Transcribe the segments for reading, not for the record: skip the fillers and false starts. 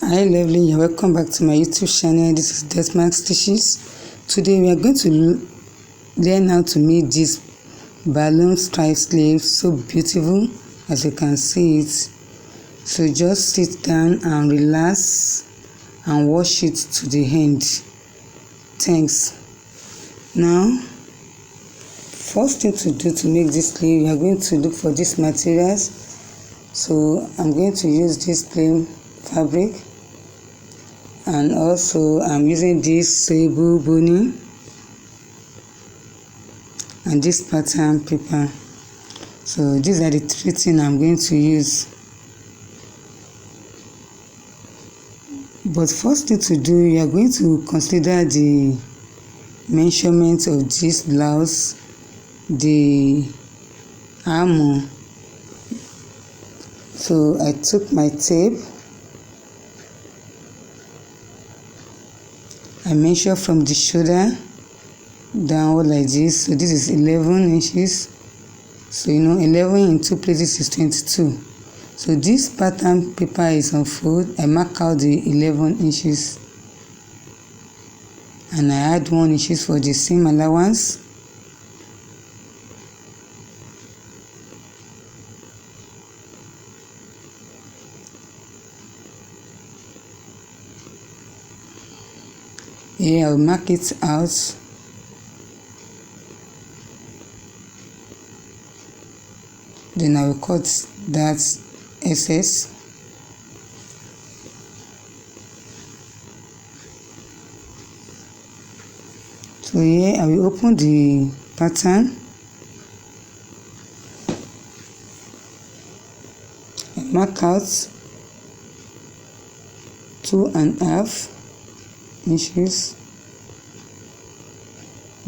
Hi lovely, you're welcome back to my YouTube channel. This is Desmark Stitches. Today we are going to learn how to make this balloon stripe sleeve so beautiful as you can see it. So just sit down and relax and watch it to the end. Thanks. Now, first thing to do to make this sleeve, you are going to look for these materials. So I'm going to use this plain fabric, and also I'm using this sable boning and this pattern paper. So these are the three things I'm going to use. But first thing to do, you are going to consider the measurement of this blouse, the armor. So I took my tape, I measure from the shoulder downward like this. So this is 11 inches. So 11 in two places is 22. So this pattern paper is on fold. I mark out the 11 inches and I add 1 inches for the seam allowance. Here I'll mark it out. Then I will cut that excess. So here I will open the pattern. I mark out 2.5 inches.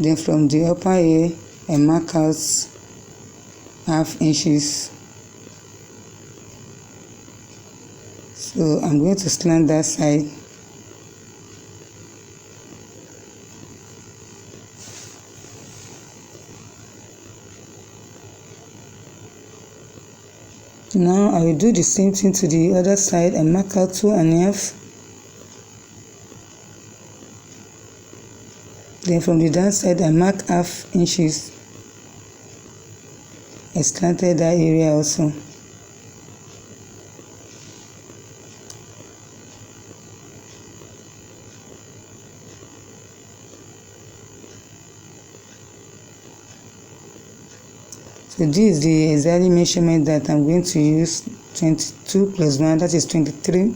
Then from the upper here I mark out 0.5 inches. So I'm going to slant that side. Now I will do the same thing to the other side. I mark out 2.5. Then from the down side I mark 0.5 inches. I slanted that area also. So this is the exact measurement that I'm going to use. 22 plus 1, that is 23.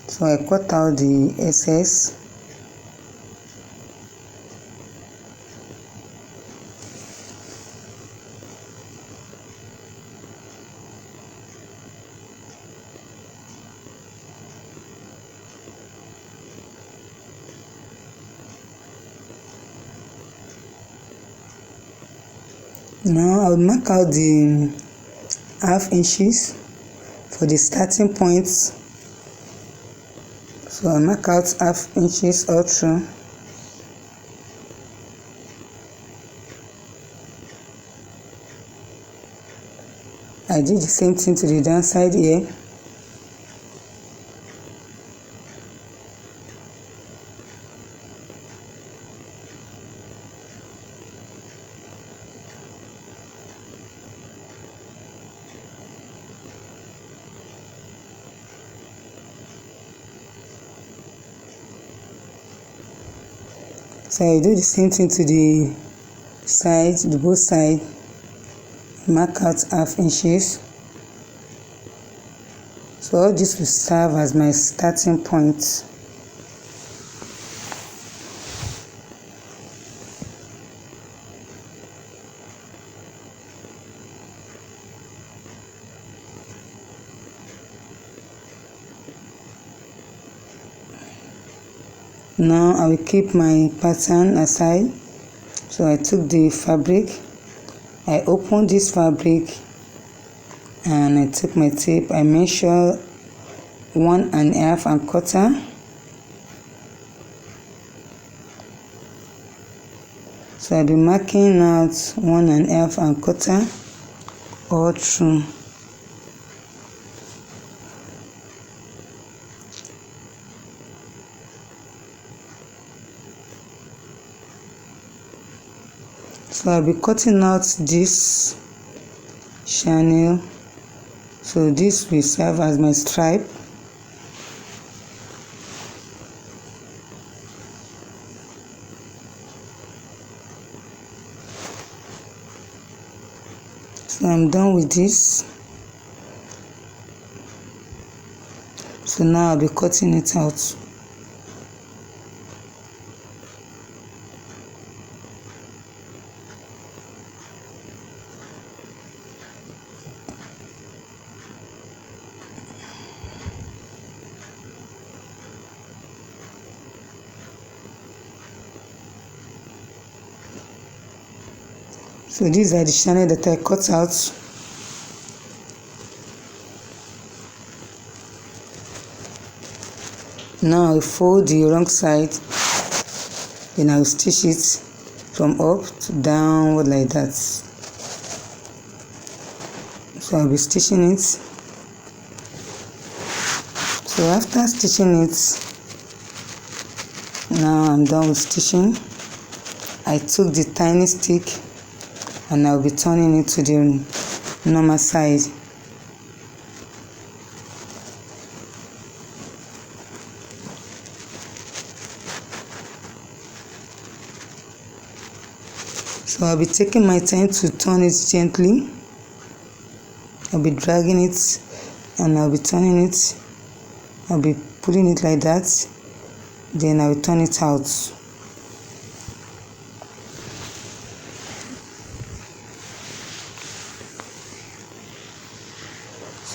So I cut out the excess. Now I'll mark out the 0.5 inches for the starting points. So I mark out 0.5 inches all through. I did the same thing to the downside here. So I do the same thing to the side, the both side. Mark out 0.5 inches. So all this will serve as my starting point. Now I will keep my pattern aside. So I took the fabric, I opened this fabric and I took my tape. I measure 1.5 and quarter. So I'll be marking out 1.5 and quarter all through. So I'll be cutting out this channel, so this will serve as my stripe. So I'm done with this. So now I'll be cutting it out. So these are the channel that I cut out. Now I'll fold the wrong side, then I'll stitch it from up to downward like that. So I'll be stitching it. So after stitching it, now I'm done with stitching. I took the tiny stick and I'll be turning it to the normal side. So I'll be taking my time to turn it gently. I'll be dragging it and I'll be turning it. I'll be putting it like that. Then I'll turn it out.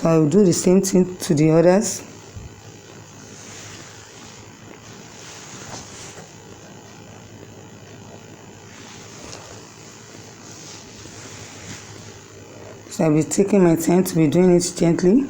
So I will do the same thing to the others. So I'll be taking my time to be doing it gently.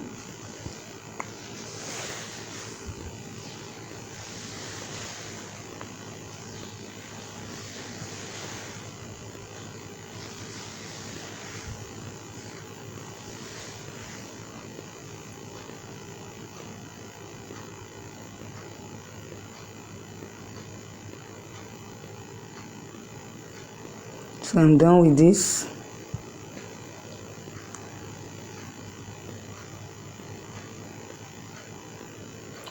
So I'm done with this.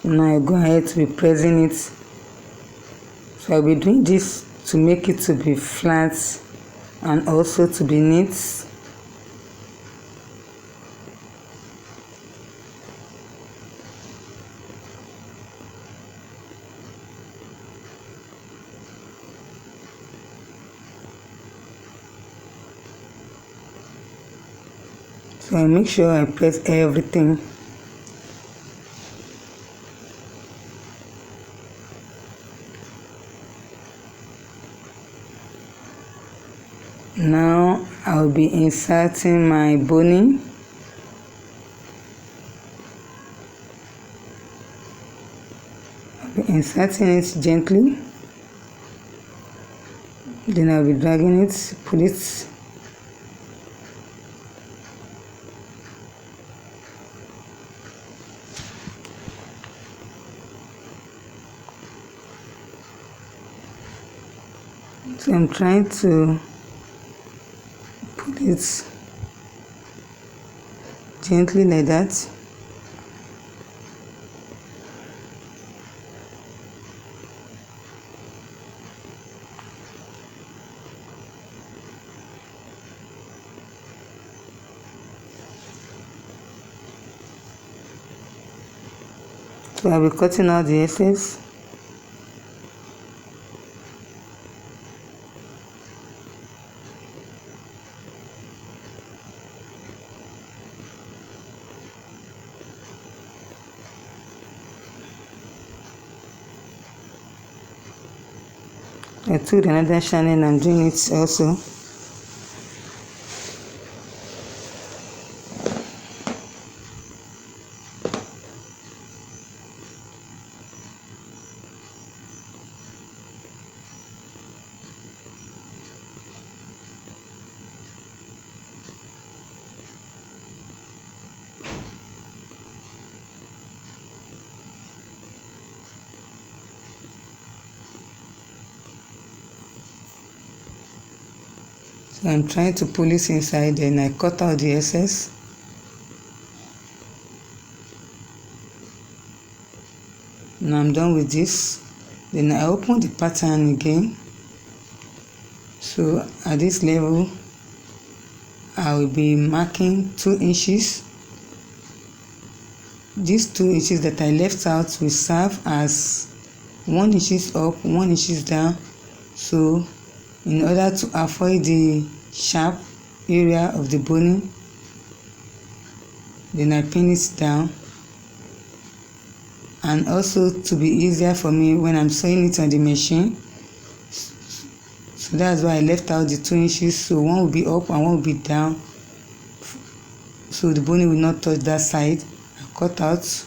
Now I go ahead to be pressing it. So I'll be doing this to make it to be flat and also to be neat. So I make sure I press everything. Now I'll be inserting my boning. I'll be inserting it gently. Then I'll be dragging it, put it. So I'm trying to put it gently like that. So I'll be cutting out the excess. I took another channel and I'm doing it also. So I'm trying to pull it inside, then I cut out the excess. Now I'm done with this. Then I open the pattern again. So at this level I will be marking 2 inches. These 2 inches that I left out will serve as 1 inches up, 1 inches down. So in order to avoid the sharp area of the boning, then I pin it down, and also to be easier for me when I'm sewing it on the machine. So that's why I left out the 2 inches, so one will be up and one will be down, so the boning will not touch that side. I cut out, so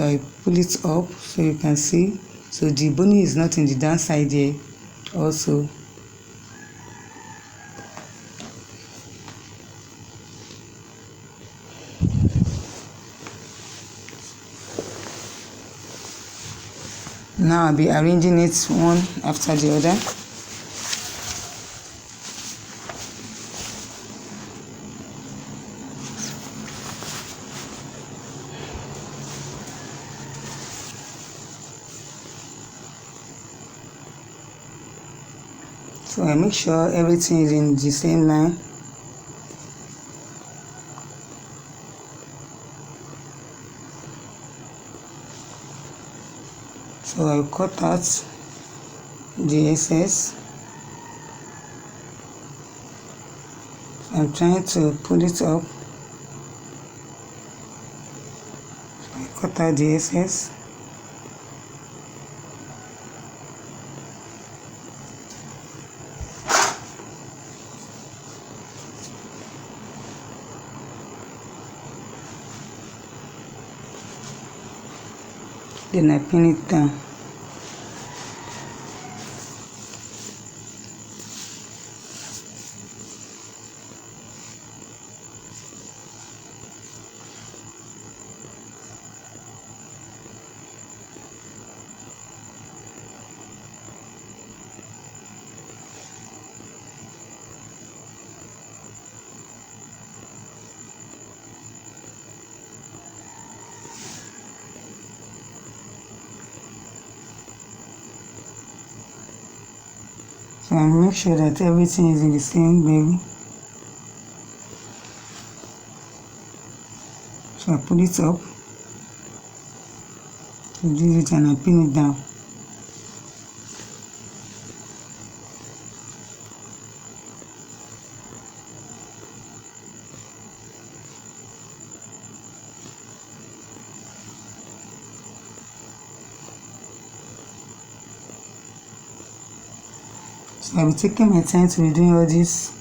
I pull it up so you can see. So the boning is not in the down side here also. Now I'll be arranging it one after the other. So I make sure everything is in the same line. So I cut out the excess. I'm trying to pull it up. So I cut out the excess. Then I pin it down. So I make sure that everything is in the same level. So I pull it up, reduce it, and I pin it down. So I'll be taking my time to be doing all this.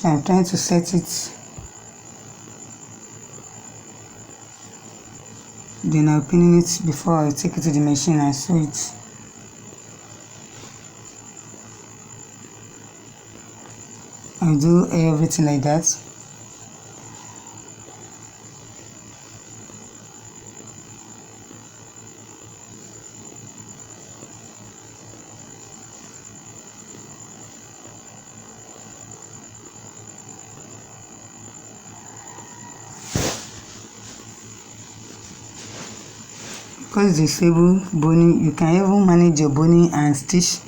So I'm trying to set it. Then I'll pin it before I take it to the machine and sew it. I'll do everything like that. Because the stable boning, you can even manage your boning and stitch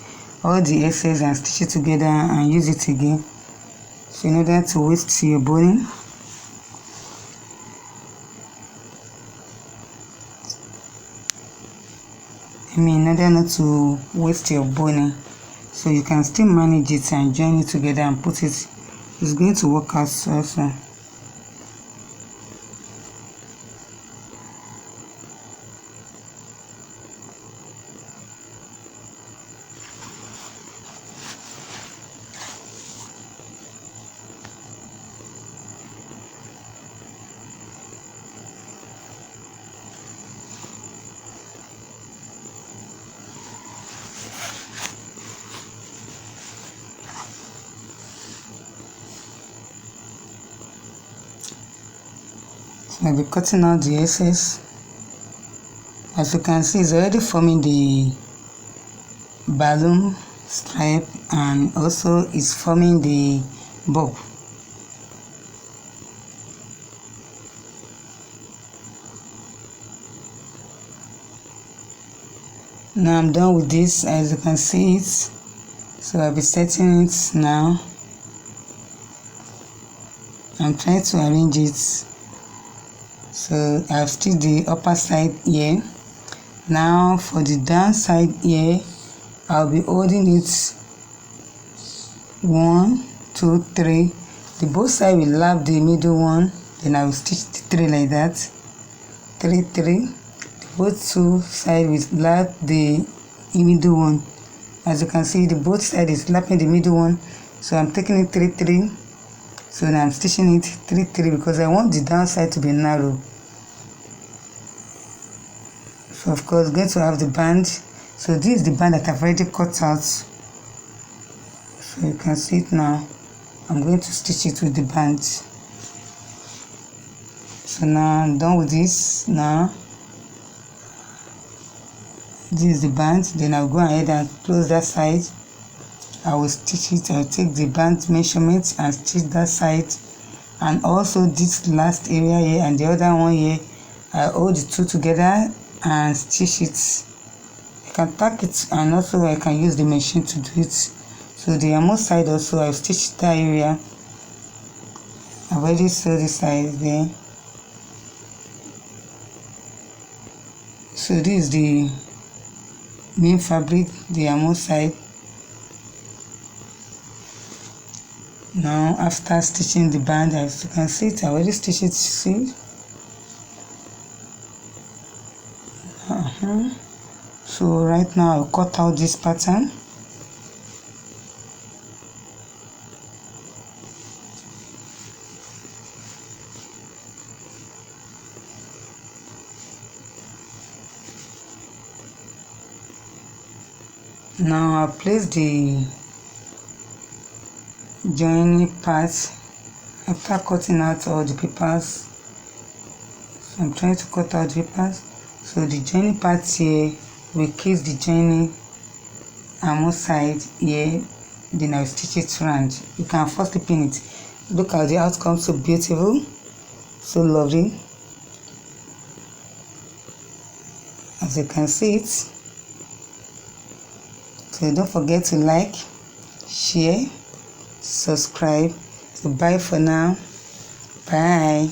all the excess and stitch it together and use it again. So in order to waste your boning, in order not to waste your boning, so you can still manage it and join it together and put it It's going to work out also. So I'll be cutting out the excess. As you can see, it's already forming the balloon stripe and also it's forming the bob. Now I'm done with this, as you can see it. So I'll be setting it now. I'm trying to arrange it. So I've stitched the upper side here. Now for the down side here, I'll be holding it 1, 2, 3. The both side will lap the middle one, then I will stitch the 3 like that. 3, 3. Both two sides will lap the middle one. As you can see, the both side is lapping the middle one. So I'm taking it 3, 3. So now I'm stitching it 3, 3 because I want the downside to be narrow. So of course, going to have the band. So this is the band that I've already cut out. So you can see it now. I'm going to stitch it with the band. So now I'm done with this. Now this is the band. Then I'll go ahead and close that side. I will stitch it. I'll take the band measurement and stitch that side, and also this last area here and the other one here. I hold the two together and stitch it. I can tack it, and also I can use the machine to do it. So the other side also I've stitched that area. I've already sewed the side there. So this is the main fabric, the armor side. Now after stitching the band, as you can see it, I already stitched it. See. So right now I'll cut out this pattern. Now I'll place the joining part after cutting out all the papers. So I'm trying to cut out the papers. So the joining part here will kiss the joining armor side here. Then I'll stitch it round. You can firstly pin it. Look at the outcome, so beautiful, so lovely. As you can see it. So don't forget to like, share, subscribe. So bye for now. Bye.